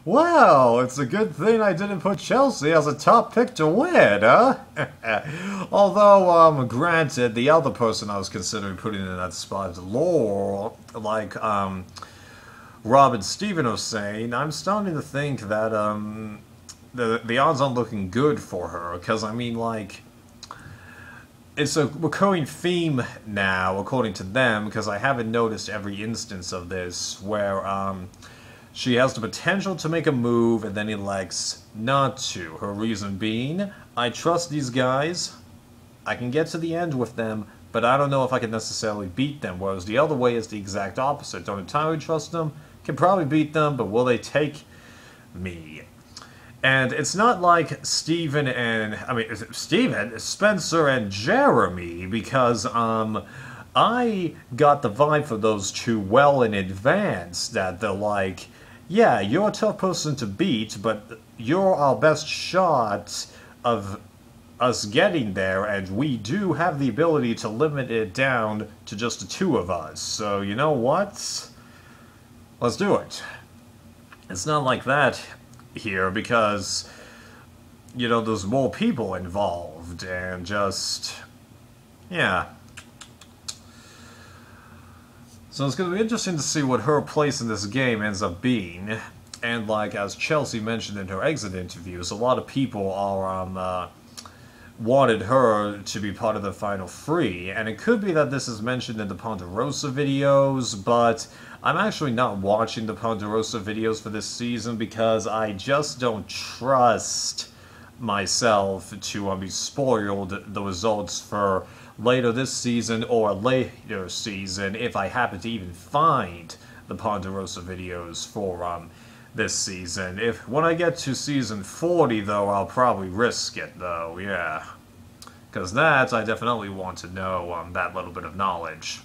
Well, it's a good thing I didn't put Chelsea as a top pick to win, huh? Although, granted, the other person I was considering putting in that spot is Laurel, like, Rob and Steven are saying, I'm starting to think that, the odds aren't looking good for her, because, I mean, like, it's a recurring theme now, according to them, because I haven't noticed every instance of this, where, she has the potential to make a move and then elects not to. Her reason being, I trust these guys, I can get to the end with them, but I don't know if I can necessarily beat them, whereas the other way is the exact opposite. Don't entirely trust them, can probably beat them, but will they take me? And it's not like Steven and, Spencer and Jeremy, because, I got the vibe for those two well in advance, that they're like, yeah, you're a tough person to beat, but you're our best shot of us getting there, and we do have the ability to limit it down to just the two of us. So, you know what? Let's do it. It's not like that here, because, you know, there's more people involved, and just, yeah. So it's going to be interesting to see what her place in this game ends up being. And like, as Chelsea mentioned in her exit interviews, a lot of people are, wanted her to be part of the Final Three. And it could be that this is mentioned in the Ponderosa videos, but I'm actually not watching the Ponderosa videos for this season because I just don't trust myself to be spoiled the results for later this season or a later season if I happen to even find the Ponderosa videos for this season. When I get to season 40 though, I'll probably risk it though, yeah. Because that, I definitely want to know that little bit of knowledge.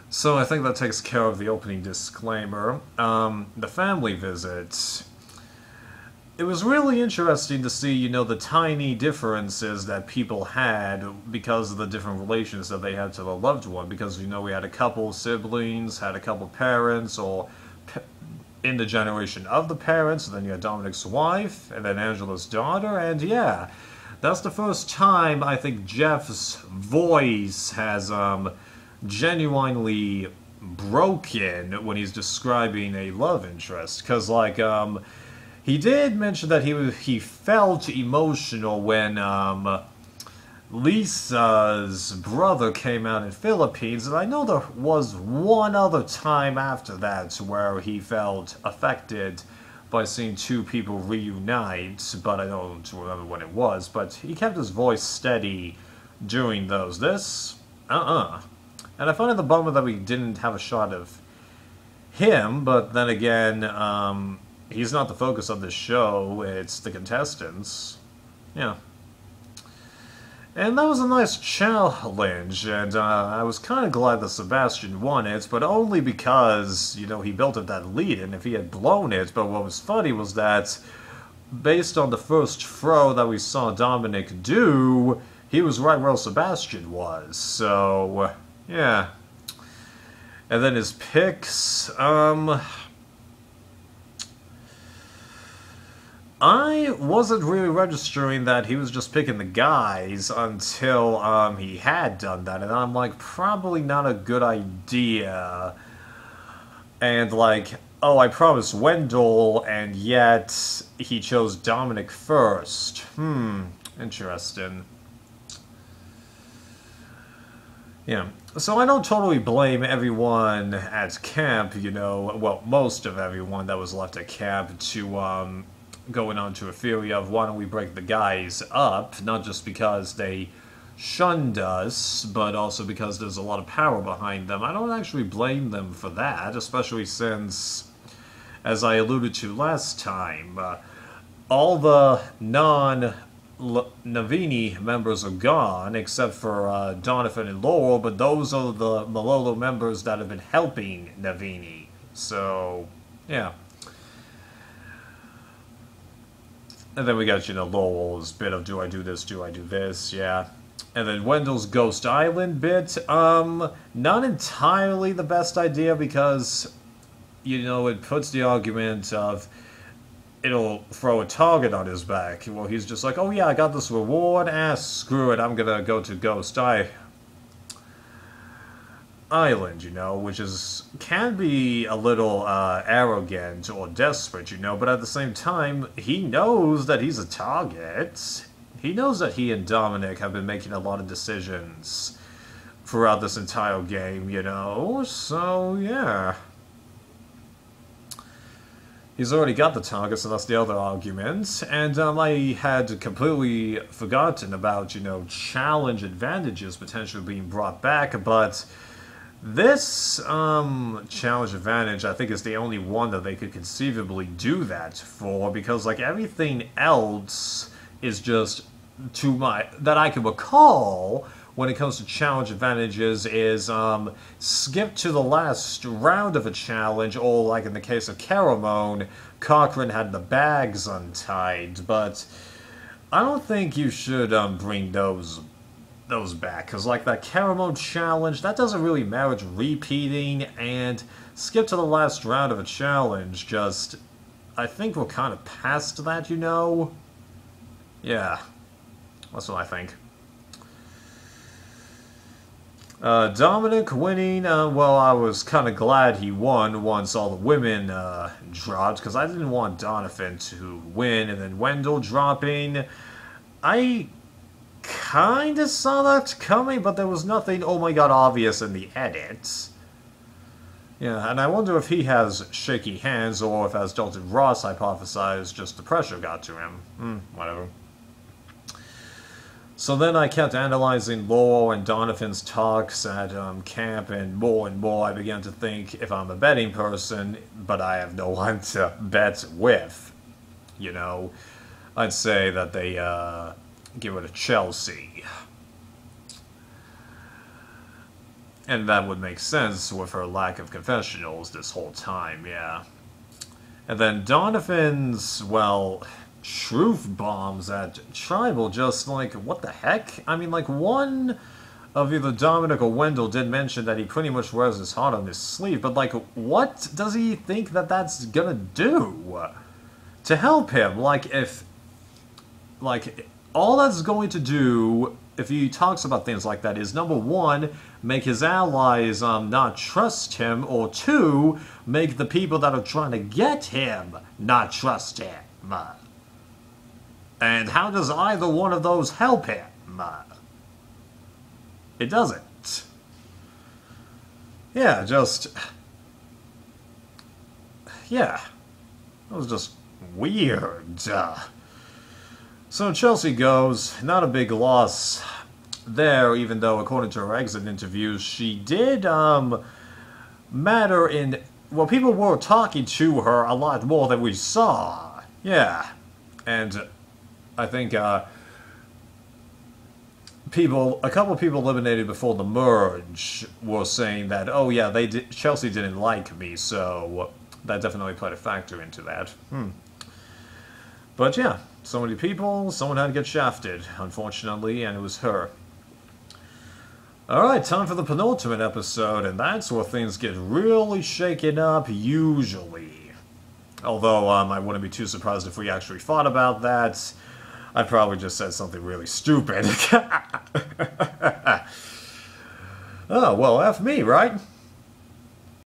So I think that takes care of the opening disclaimer. The family visit. It was really interesting to see, you know, the tiny differences that people had because of the different relations that they had to the loved one. Because, you know, we had a couple siblings, had a couple parents, or in the generation of the parents, and then you had Dominic's wife, and then Angela's daughter, and yeah, that's the first time I think Jeff's voice has genuinely broken when he's describing a love interest. Because, like, he did mention that he felt emotional when Lisa's brother came out in Philippines, and I know there was one other time after that where he felt affected by seeing two people reunite, but I don't remember when it was, but he kept his voice steady during those. This? And I find it a bummer that we didn't have a shot of him, but then again, he's not the focus of this show, it's the contestants. Yeah. And that was a nice challenge, and I was kind of glad that Sebastian won it, but only because, you know, he built up that lead, and if he had blown it, but what was funny was that, based on the first throw that we saw Dominic do, he was right where Sebastian was, so, yeah. And then his picks, I wasn't really registering that he was just picking the guys until he had done that, and I'm like, probably not a good idea. And like, oh, I promised Wendell, and yet he chose Dominic first. Interesting. Yeah, so I don't totally blame everyone at camp, you know, well, most of everyone that was left at camp to, going on to a theory of why don't we break the guys up, not just because they shunned us, but also because there's a lot of power behind them. I don't actually blame them for that, especially since, as I alluded to last time, all the non-Navini members are gone, except for Donovan and Laurel, but those are the Malolo members that have been helping Navini. So, yeah. And then we got, you know, Laurel's bit of do I do this, yeah. And then Wendell's Ghost Island bit, not entirely the best idea because you know, it puts the argument of it'll throw a target on his back. Well, he's just like, oh yeah, I got this reward, screw it, I'm gonna go to Ghost Island, you know, which can be a little arrogant or desperate, you know, but at the same time, he knows that he's a target. He knows that he and Dominic have been making a lot of decisions throughout this entire game, you know, so yeah. He's already got the target, so that's the other argument. And I had completely forgotten about, you know, challenge advantages potentially being brought back, but this challenge advantage, I think, is the only one that they could conceivably do that for, because, like, everything else is just that I can recall when it comes to challenge advantages is skip to the last round of a challenge, or like in the case of Caramon, Cochrane had the bags untied, but I don't think you should bring those back, because like that Caramon challenge, that doesn't really merit repeating, and skip to the last round of a challenge, just, I think we're kind of past that, you know? Yeah, that's what I think. Dominic winning, well, I was kind of glad he won once all the women dropped, because I didn't want Donovan to win, and then Wendell dropping. I kind of saw that coming, but there was nothing, oh my god, obvious in the edit. Yeah, and I wonder if he has shaky hands, or if, as Dalton Ross hypothesized, just the pressure got to him. Whatever. So then I kept analyzing Laurel and Donovan's talks at camp, and more I began to think, if I'm a betting person, but I have no one to bet with, you know, I'd say that they get rid of Chelsea. And that would make sense with her lack of confessionals this whole time, yeah. And then Donovan's, well, truth bombs at Tribal, just like, what the heck? I mean, like, one of either Dominic or Wendell did mention that he pretty much wears his heart on his sleeve, but, like, what does he think that that's gonna do to help him? Like, if, like, all that's going to do, if he talks about things like that, is, number one, make his allies not trust him, or two, make the people that are trying to get him not trust him. And how does either one of those help him? It doesn't. Yeah, just... yeah. That was just weird. So Chelsea goes, not a big loss there, even though, according to her exit interviews, she did matter in... well, people were talking to her a lot more than we saw. Yeah. And I think a couple of people eliminated before the merge were saying that, oh yeah, Chelsea didn't like me, so that definitely played a factor into that. But yeah, so many people, someone had to get shafted, unfortunately, and it was her. Alright, time for the penultimate episode, and that's where things get really shaken up, usually. Although, I wouldn't be too surprised if we actually thought about that. I probably just said something really stupid. Oh, well, F me, right?